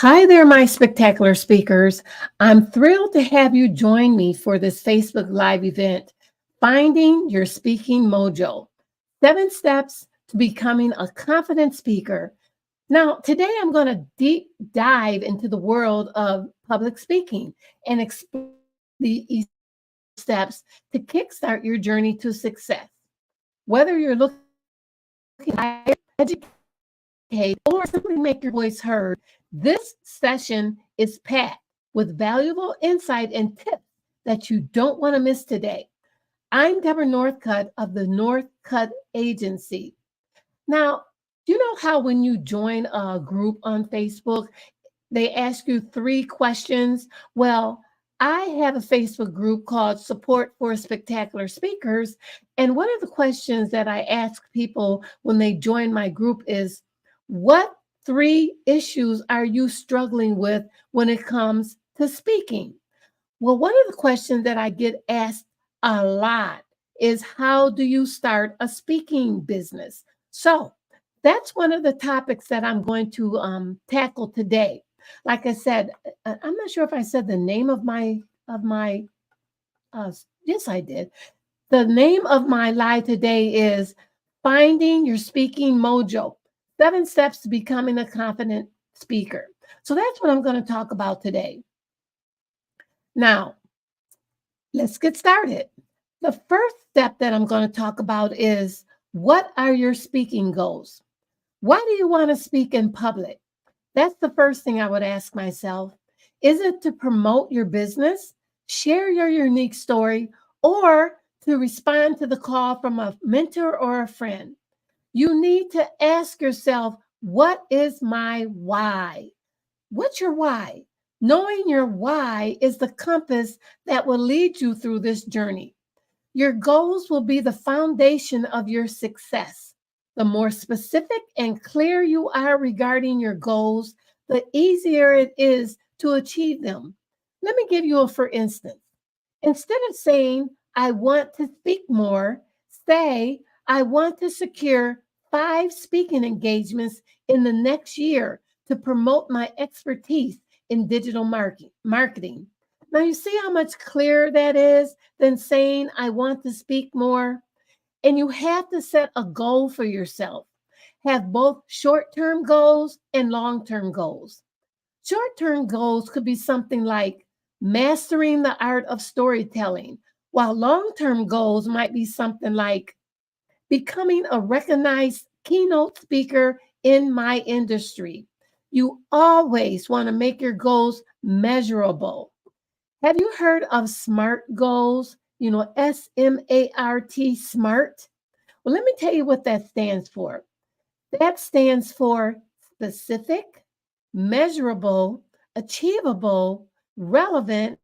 Hi there, my spectacular speakers. I'm thrilled to have you join me for this Facebook Live event, Finding Your Speaking Mojo 7 Steps to Becoming a Confident Speaker. Now, today I'm going to deep dive into the world of public speaking and explore the steps to kickstart your journey to success. Whether you're looking to educate or simply make your voice heard, this session is packed with valuable insight and tips that you don't want to miss today. I'm Deborah Northcutt of the Northcutt Agency. Now, you know how when you join a group on Facebook, they ask you 3 questions? Well, I have a Facebook group called Support for Spectacular Speakers. And one of the questions that I ask people when they join my group is, what 3 issues are you struggling with when it comes to speaking? Well, one of the questions that I get asked a lot is, how do you start a speaking business? So that's one of the topics that I'm going to tackle today. Like I said, I'm not sure if I said the name of my. Yes, I did. The name of my live today is Finding Your Speaking Mojo: 7 Steps to Becoming a Confident Speaker. So that's what I'm going to talk about today. Now, let's get started. The first step that I'm going to talk about is, what are your speaking goals? Why do you want to speak in public? That's the first thing I would ask myself. Is it to promote your business, share your unique story, or to respond to the call from a mentor or a friend? You need to ask yourself, what is my why? What's your why? Knowing your why is the compass that will lead you through this journey. Your goals will be the foundation of your success. The more specific and clear you are regarding your goals, the easier it is to achieve them. Let me give you a for instance. Instead of saying, I want to speak more, say, I want to secure 5 speaking engagements in the next year to promote my expertise in digital marketing. Now, you see how much clearer that is than saying, I want to speak more? And you have to set a goal for yourself. Have both short term goals and long term goals. Short term goals could be something like mastering the art of storytelling, while long term goals might be something like becoming a recognized keynote speaker in my industry. You always want to make your goals measurable. Have you heard of SMART goals? SMART, SMART. Well, let me tell you what that stands for. That stands for specific, measurable, achievable, relevant,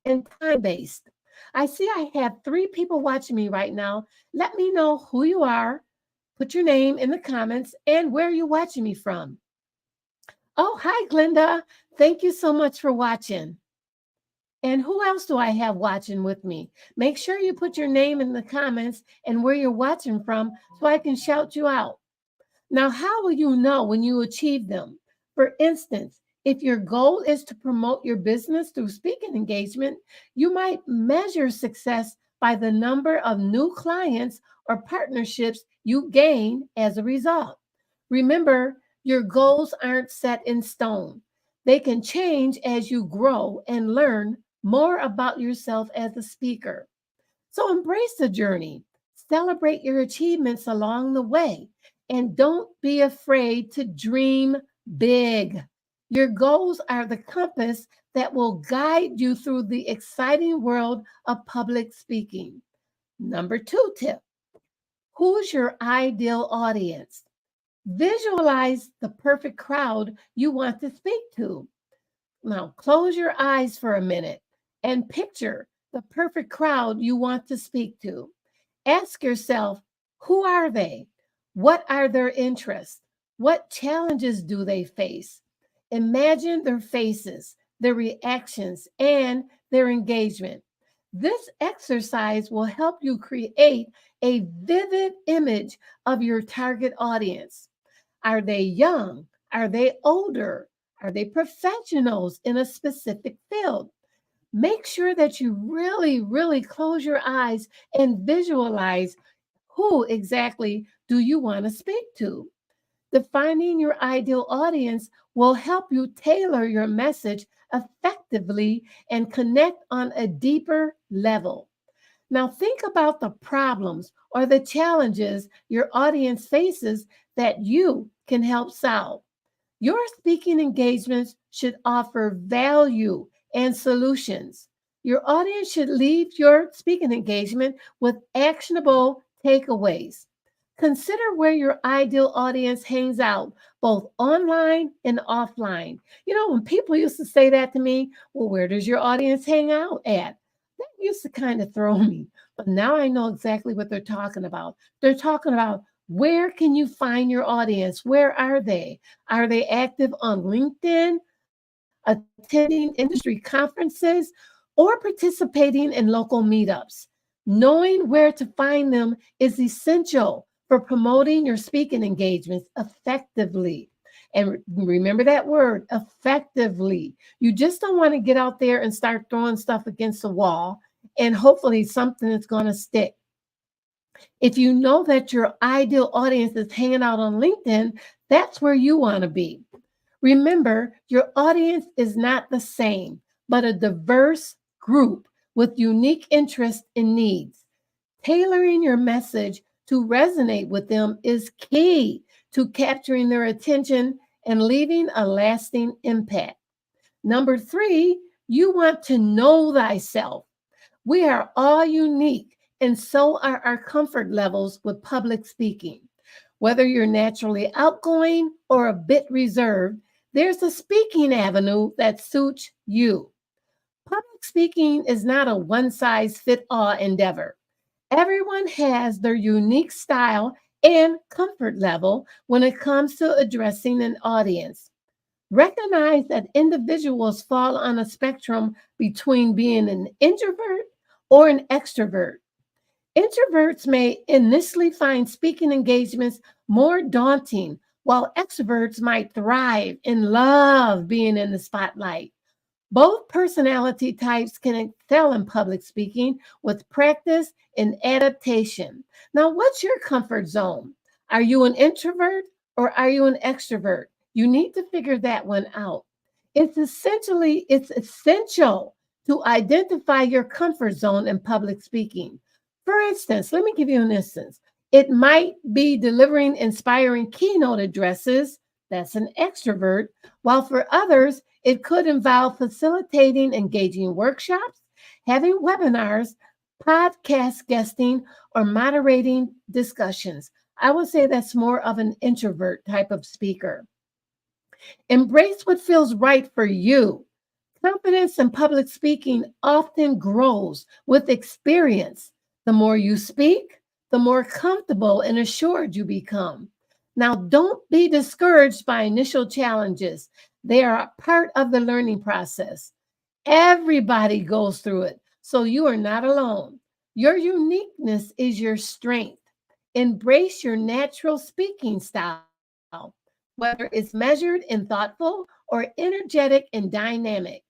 and time based. I see I have 3 people watching me right now. Let me know who you are. Put your name in the comments and where you're watching me from. Oh, hi, Glenda. Thank you so much for watching. And who else do I have watching with me? Make sure you put your name in the comments and where you're watching from so I can shout you out. Now, how will you know when you achieve them? For instance, if your goal is to promote your business through speaking engagement, you might measure success by the number of new clients or partnerships you gain as a result. Remember, your goals aren't set in stone. They can change as you grow and learn more about yourself as a speaker. So embrace the journey, celebrate your achievements along the way, and don't be afraid to dream big. Your goals are the compass that will guide you through the exciting world of public speaking. Number 2 tip: who's your ideal audience? Visualize the perfect crowd you want to speak to. Now, close your eyes for a minute and picture the perfect crowd you want to speak to. Ask yourself, who are they? What are their interests? What challenges do they face? Imagine their faces, their reactions, and their engagement. This exercise will help you create a vivid image of your target audience. Are they young? Are they older? Are they professionals in a specific field? Make sure that you really, really close your eyes and visualize who exactly do you want to speak to. Defining your ideal audience will help you tailor your message effectively and connect on a deeper level. Now, think about the problems or the challenges your audience faces that you can help solve. Your speaking engagements should offer value and solutions. Your audience should leave your speaking engagement with actionable takeaways. Consider where your ideal audience hangs out, both online and offline. When people used to say that to me, well, where does your audience hang out at? That used to kind of throw me. But now I know exactly what they're talking about. They're talking about where can you find your audience? Where are they? Are they active on LinkedIn, attending industry conferences, or participating in local meetups? Knowing where to find them is essential for promoting your speaking engagements effectively. And remember that word, effectively. You just don't want to get out there and start throwing stuff against the wall and hopefully something is going to stick. If you know that your ideal audience is hanging out on LinkedIn, that's where you want to be. Remember, your audience is not the same, but a diverse group with unique interests and needs. Tailoring your message to resonate with them is key to capturing their attention and leaving a lasting impact. Number three, you want to know thyself. We are all unique, and so are our comfort levels with public speaking. Whether you're naturally outgoing or a bit reserved, there's a speaking avenue that suits you. Public speaking is not a one size fits all endeavor. Everyone has their unique style and comfort level when it comes to addressing an audience. Recognize that individuals fall on a spectrum between being an introvert or an extrovert. Introverts may initially find speaking engagements more daunting, while extroverts might thrive and love being in the spotlight. Both personality types can excel in public speaking with practice and adaptation. Now, what's your comfort zone? Are you an introvert or are you an extrovert? You need to figure that one out. It's essential to identify your comfort zone in public speaking. For instance, let me give you an instance. It might be delivering inspiring keynote addresses, that's an extrovert, while for others, it could involve facilitating engaging workshops, having webinars, podcast guesting, or moderating discussions. I would say that's more of an introvert type of speaker. Embrace what feels right for you. Confidence in public speaking often grows with experience. The more you speak, the more comfortable and assured you become. Now, don't be discouraged by initial challenges. They are a part of the learning process. Everybody goes through it, so you are not alone. Your uniqueness is your strength. Embrace your natural speaking style, whether it's measured and thoughtful or energetic and dynamic.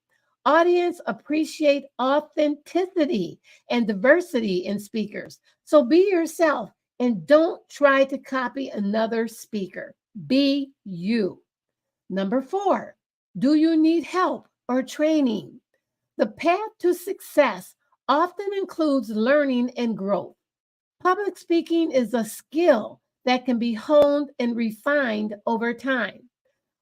Audience appreciate authenticity and diversity in speakers. So be yourself and don't try to copy another speaker. Be you. Number four, do you need help or training? The path to success often includes learning and growth. Public speaking is a skill that can be honed and refined over time.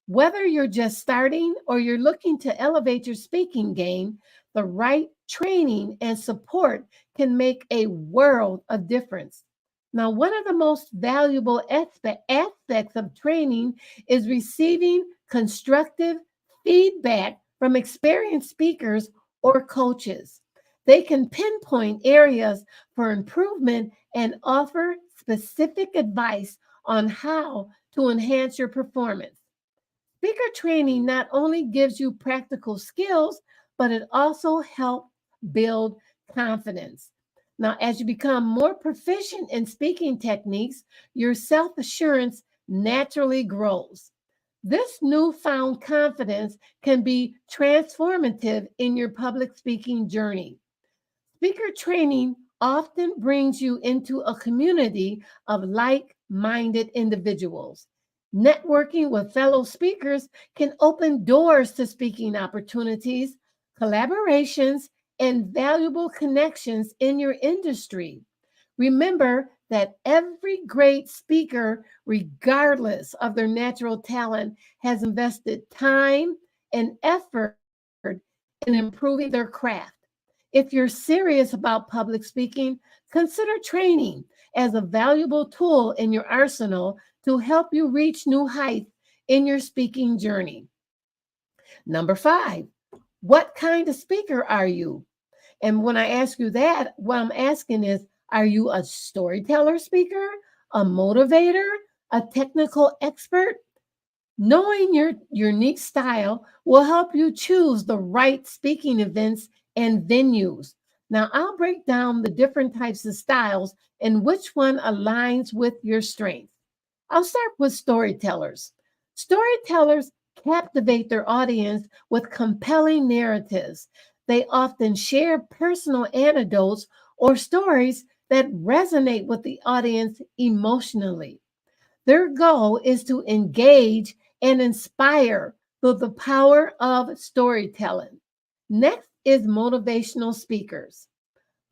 Whether you're just starting or you're looking to elevate your speaking game, the right training and support can make a world of difference. Now, one of the most valuable aspects of training is receiving constructive feedback from experienced speakers or coaches. They can pinpoint areas for improvement and offer specific advice on how to enhance your performance. Speaker training not only gives you practical skills, but it also helps build confidence. Now, as you become more proficient in speaking techniques, your self assurance naturally grows. This newfound confidence can be transformative in your public speaking journey. Speaker training often brings you into a community of like minded individuals. Networking with fellow speakers can open doors to speaking opportunities, collaborations, and valuable connections in your industry. Remember that every great speaker, regardless of their natural talent, has invested time and effort in improving their craft. If you're serious about public speaking, consider training as a valuable tool in your arsenal to help you reach new heights in your speaking journey. Number five, what kind of speaker are you? And when I ask you that, what I'm asking is, are you a storyteller speaker, a motivator, a technical expert? Knowing your unique style will help you choose the right speaking events and venues. Now, I'll break down the different types of styles and which one aligns with your strengths. I'll start with storytellers. Storytellers captivate their audience with compelling narratives. They often share personal anecdotes or stories that resonate with the audience emotionally. Their goal is to engage and inspire through the power of storytelling. Next is motivational speakers.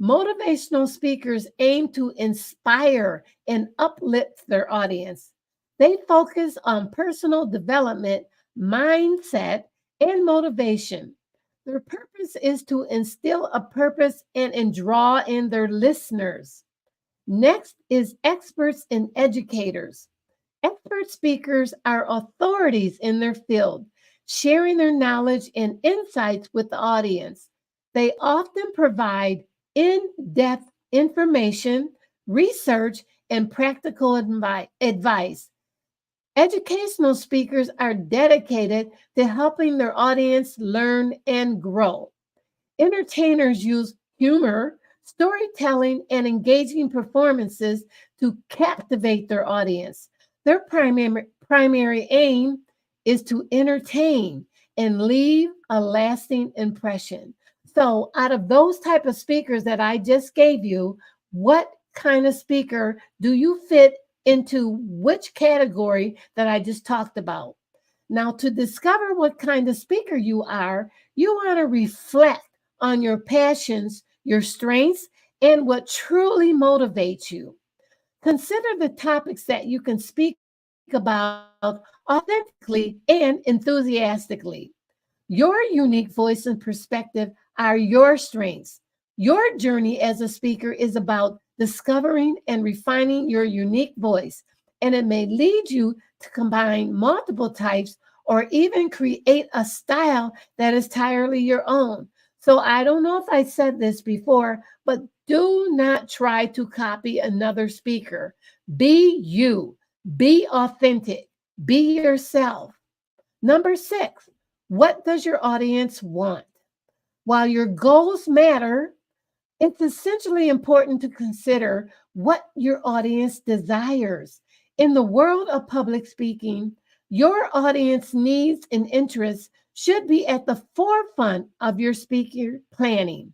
Motivational speakers aim to inspire and uplift their audience. They focus on personal development, mindset, and motivation. Their purpose is to instill a purpose and draw in their listeners. Next is experts and educators. Expert speakers are authorities in their field, sharing their knowledge and insights with the audience. They often provide in depth information, research, and practical advice. Educational speakers are dedicated to helping their audience learn and grow. Entertainers use humor, storytelling, and engaging performances to captivate their audience. Their primary aim is to entertain and leave a lasting impression. So, out of those type of speakers that I just gave you, what kind of speaker do you fit into which category that I just talked about? Now, to discover what kind of speaker you are, you want to reflect on your passions, your strengths, and what truly motivates you. Consider the topics that you can speak about authentically and enthusiastically. Your unique voice and perspective are your strengths. Your journey as a speaker is about discovering and refining your unique voice, and it may lead you to combine multiple types or even create a style that is entirely your own. So I don't know if I said this before, but do not try to copy another speaker. Be you, be authentic, be yourself. Number six, what does your audience want? While your goals matter, it's essentially important to consider what your audience desires. In the world of public speaking, your audience needs and interests should be at the forefront of your speaker planning.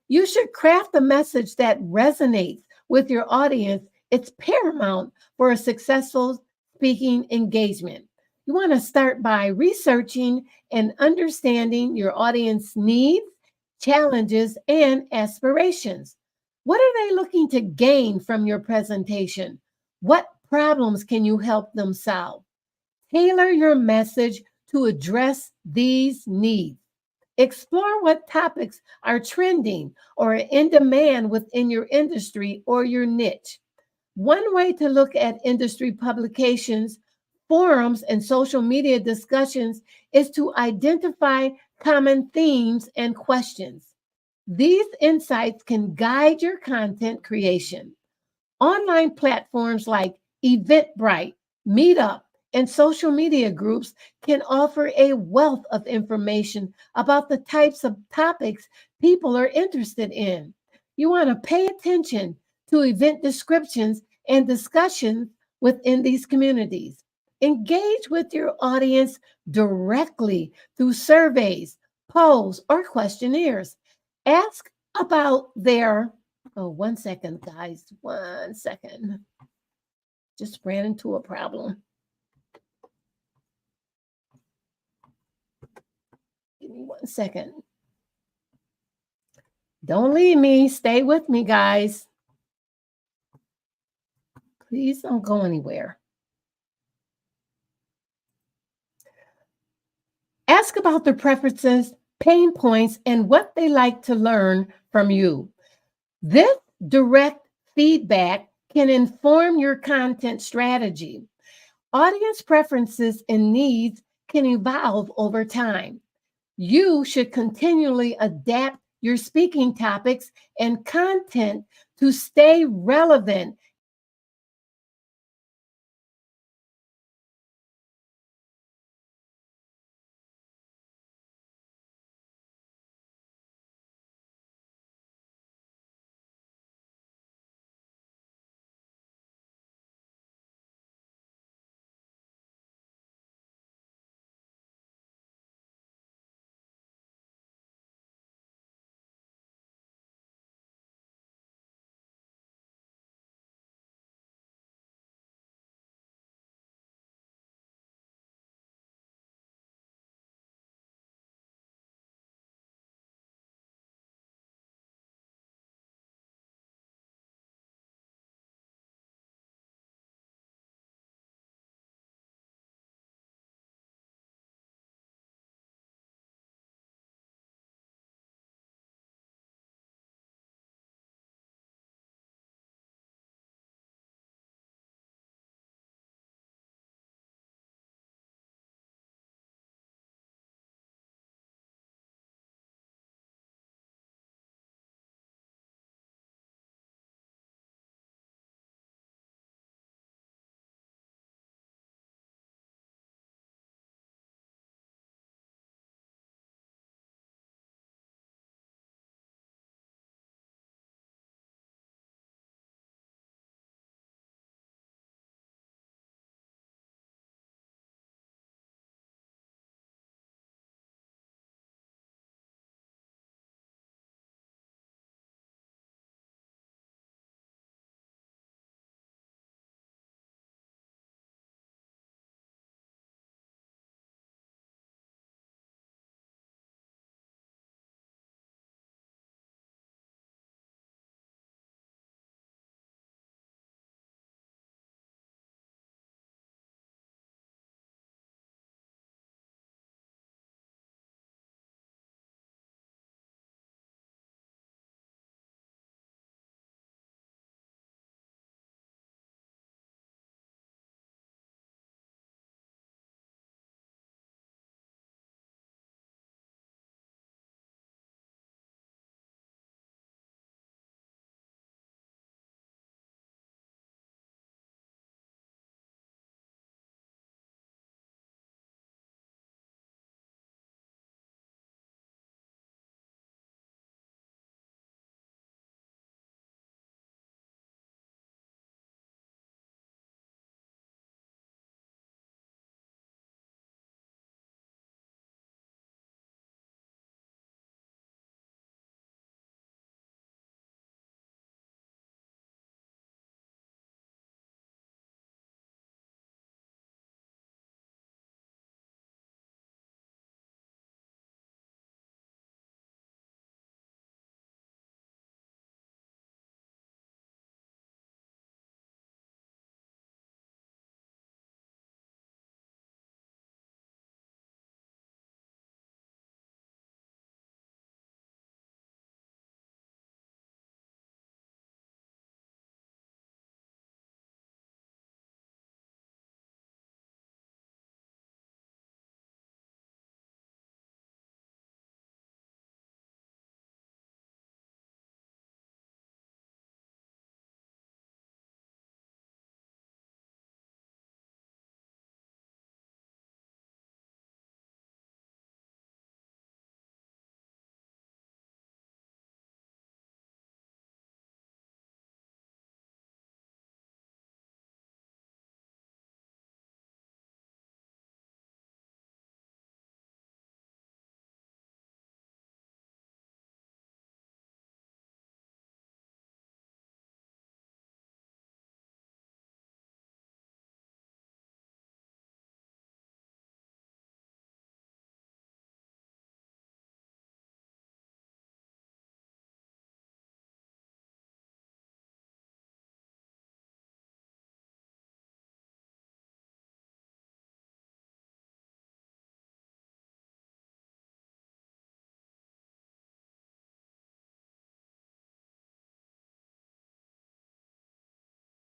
You should craft a message that resonates with your audience. It's paramount for a successful speaking engagement. You want to start by researching and understanding your audience needs, challenges, and aspirations. What are they looking to gain from your presentation? What problems can you help them solve? Tailor your message to address these needs. Explore what topics are trending or in demand within your industry or your niche. One way to look at industry publications, forums, and social media discussions is to identify common themes and questions. These insights can guide your content creation. Online platforms like Eventbrite, Meetup, and social media groups can offer a wealth of information about the types of topics people are interested in. You want to pay attention to event descriptions and discussions within these communities. Engage with your audience directly through surveys, polls, or questionnaires. Ask about their, oh, 1 second, guys, 1 second. Just ran into a problem. Give me 1 second. Don't leave me. Stay with me, guys. Please don't go anywhere. Ask about their preferences, pain points, and what they like to learn from you. This direct feedback can inform your content strategy. Audience preferences and needs can evolve over time. You should continually adapt your speaking topics and content to stay relevant